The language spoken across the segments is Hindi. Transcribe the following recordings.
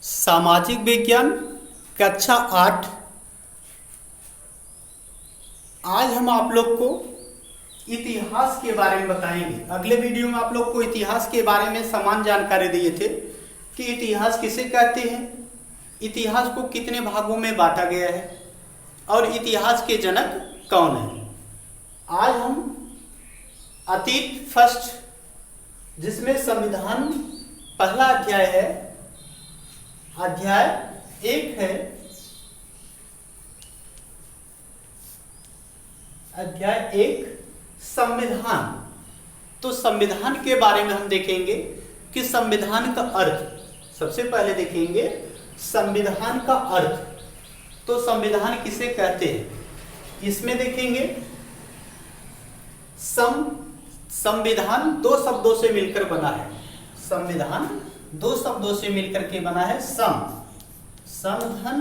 सामाजिक विज्ञान कक्षा 8। आज हम आप लोग को इतिहास के बारे में बताएंगे। अगले वीडियो में आप लोग को इतिहास के बारे में समान जानकारी दिए थे कि इतिहास किसे कहते हैं, इतिहास को कितने भागों में बांटा गया है और इतिहास के जनक कौन है। आज हम अतीत फर्स्ट, जिसमें संविधान पहला अध्याय है, अध्याय 1 है, अध्याय 1 संविधान। तो संविधान के बारे में हम देखेंगे कि संविधान का अर्थ। सबसे पहले देखेंगे संविधान का अर्थ। तो संविधान किसे कहते हैं, इसमें देखेंगे संविधान दो शब्दों से मिलकर बना है। संविधान दो शब्दों से मिलकर के बना है। समधन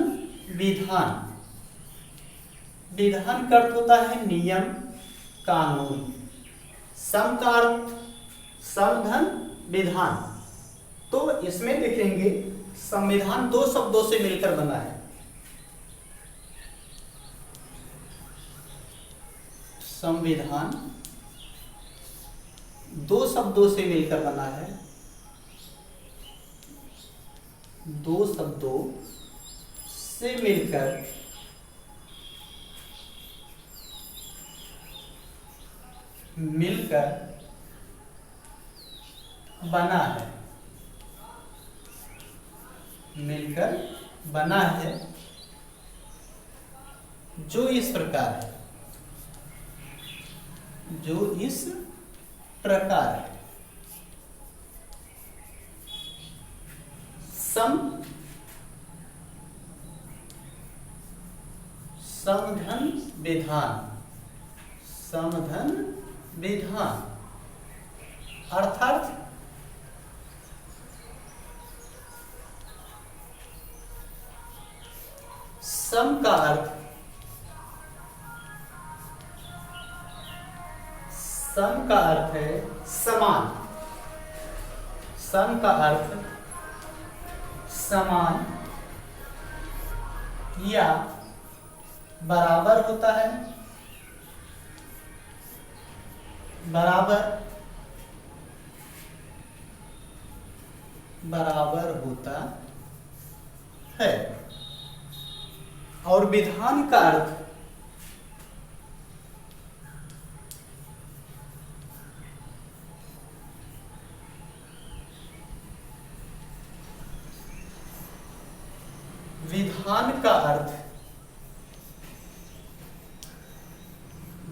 विधान। विधान का अर्थ होता है नियम, कानून। सम का अर्थ समधन विधान। तो इसमें देखेंगे संविधान दो शब्दों से मिलकर बना है। संविधान दो शब्दों से मिलकर बना है। दो शब्दों से मिलकर बना है। मिलकर बना है, जो इस प्रकार है। जो इस प्रकार है। समधन विधान। समधन विधान अर्थात सम का अर्थ है समान। सम का अर्थ समान या बराबर होता है। बराबर होता है। और विधान का अर्थ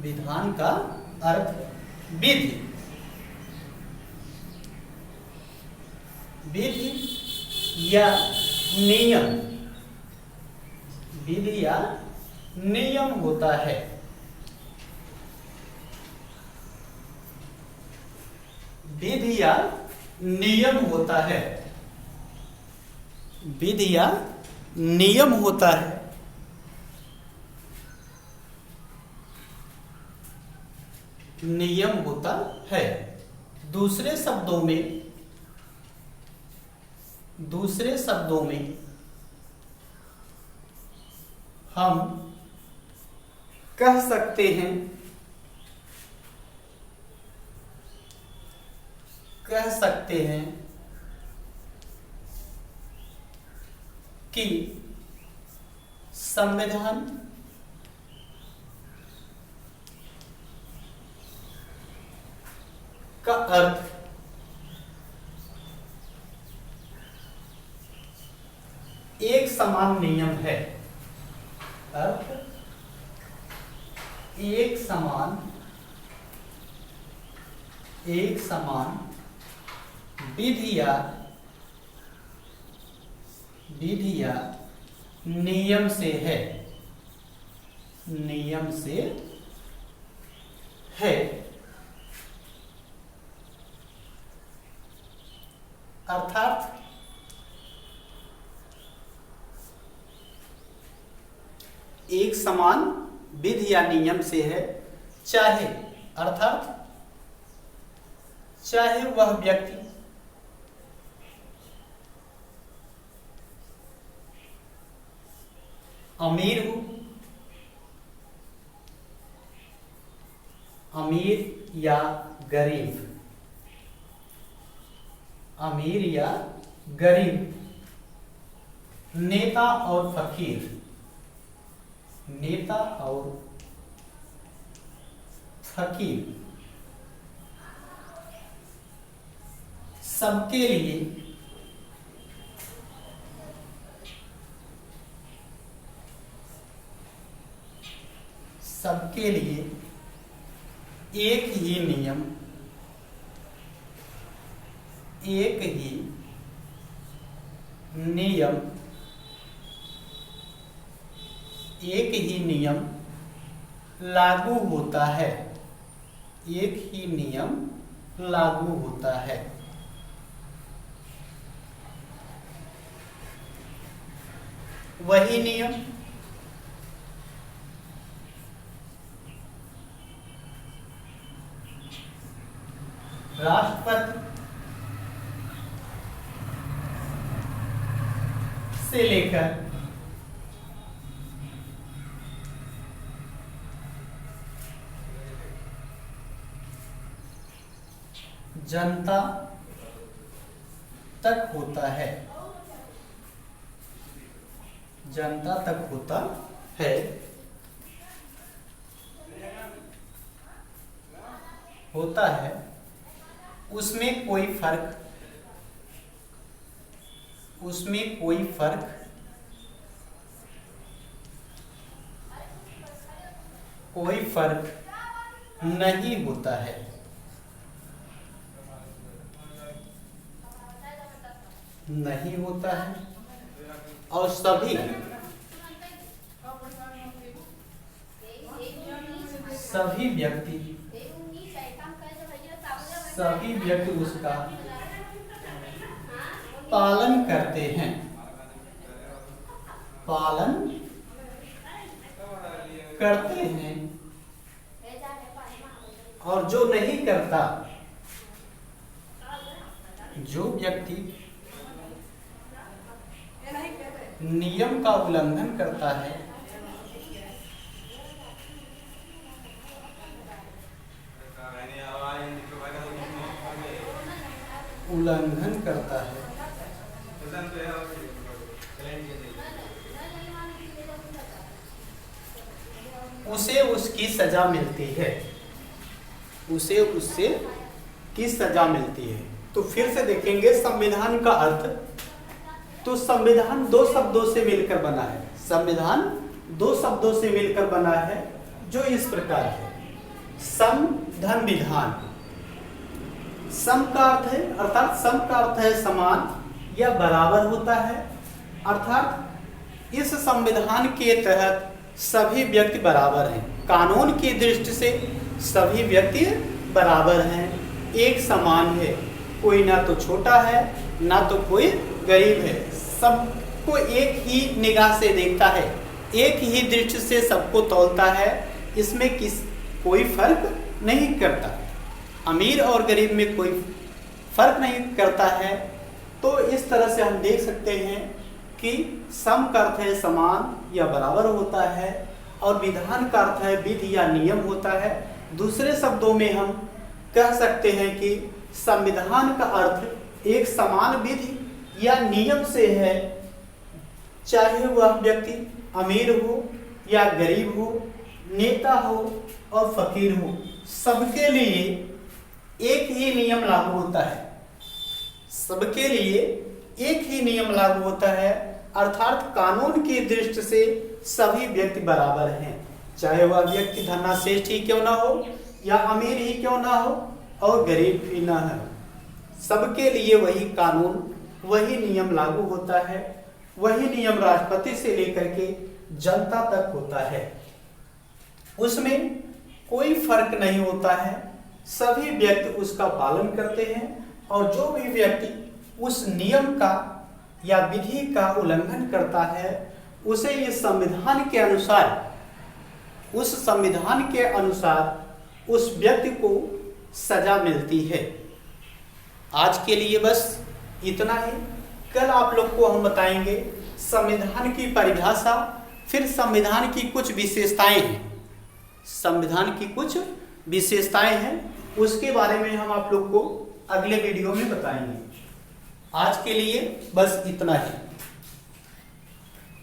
विधान का अर्थ विधि। विधि या नियम। विधि या नियम होता है। विधि या नियम होता है। विधि या नियम होता है। नियम होता है। दूसरे शब्दों में हम कह सकते हैं कि संविधान का अर्थ एक समान नियम है। अर्थ एक समान विधि या नियम से है। नियम से है। अर्थात एक समान विधि या नियम से है, चाहे वह व्यक्ति अमीर हूं, अमीर या गरीब, अमीर या गरीब, नेता और फकीर, नेता और फकीर, सबके लिए, सबके लिए एक ही नियम, एक ही नियम, एक ही नियम लागू होता है, एक ही नियम लागू होता है। वही नियम राष्ट्रपति से लेकर जनता तक होता है, जनता तक होता है, होता है। उसमें कोई फर्क, उसमें कोई फर्क नहीं होता है। नहीं होता है और सभी व्यक्ति उसका पालन करते हैं, पालन करते हैं। और जो नहीं करता, जो व्यक्ति नियम का उल्लंघन करता है, उल्लंघन करता है, उसे उसकी सजा मिलती है, उसे उससे की सजा मिलती है। तो फिर से देखेंगे संविधान का अर्थ। तो संविधान दो शब्दों से मिलकर बना है, संविधान दो शब्दों से मिलकर बना है जो इस प्रकार है। सम धन विधान, सम का अर्थ है, अर्थात सम का अर्थ है समान या बराबर होता है, अर्थात इस संविधान के तहत सभी व्यक्ति बराबर हैं, कानून की दृष्टि से सभी व्यक्ति बराबर हैं, एक समान है, कोई ना तो छोटा है ना तो कोई गरीब है, सबको एक ही निगाह से देखता है, एक ही दृष्टि से सबको तौलता है, इसमें कोई फर्क नहीं करता, अमीर और गरीब में कोई फर्क नहीं करता है। तो इस तरह से हम देख सकते हैं कि सम का अर्थ है समान या बराबर होता है और विधान का अर्थ है विधि या नियम होता है। दूसरे शब्दों में हम कह सकते हैं कि संविधान का अर्थ एक समान विधि या नियम से है, चाहे वह व्यक्ति अमीर हो या गरीब हो, नेता हो और फकीर हो, सबके लिए एक ही नियम लागू होता है, सबके लिए एक ही नियम लागू होता है, अर्थात कानून की दृष्टि से सभी व्यक्ति बराबर हैं, चाहे वह व्यक्ति धनाश्रेष्ठ ही क्यों ना हो या अमीर ही क्यों ना हो और गरीब ही ना हो, सबके लिए वही कानून वही नियम लागू होता है, वही नियम राष्ट्रपति से लेकर के जनता तक होता है, उसमें कोई फर्क नहीं होता है, सभी व्यक्ति उसका पालन करते हैं और जो भी व्यक्ति उस नियम का या विधि का उल्लंघन करता है उसे इस संविधान के अनुसार, उस संविधान के अनुसार उस व्यक्ति को सजा मिलती है। आज के लिए बस इतना ही, कल आप लोग को हम बताएंगे संविधान की परिभाषा, फिर संविधान की कुछ विशेषताएं हैं, संविधान की कुछ विशेषताएं हैं, उसके बारे में हम आप लोग को अगले वीडियो में बताएंगे। आज के लिए बस इतना ही।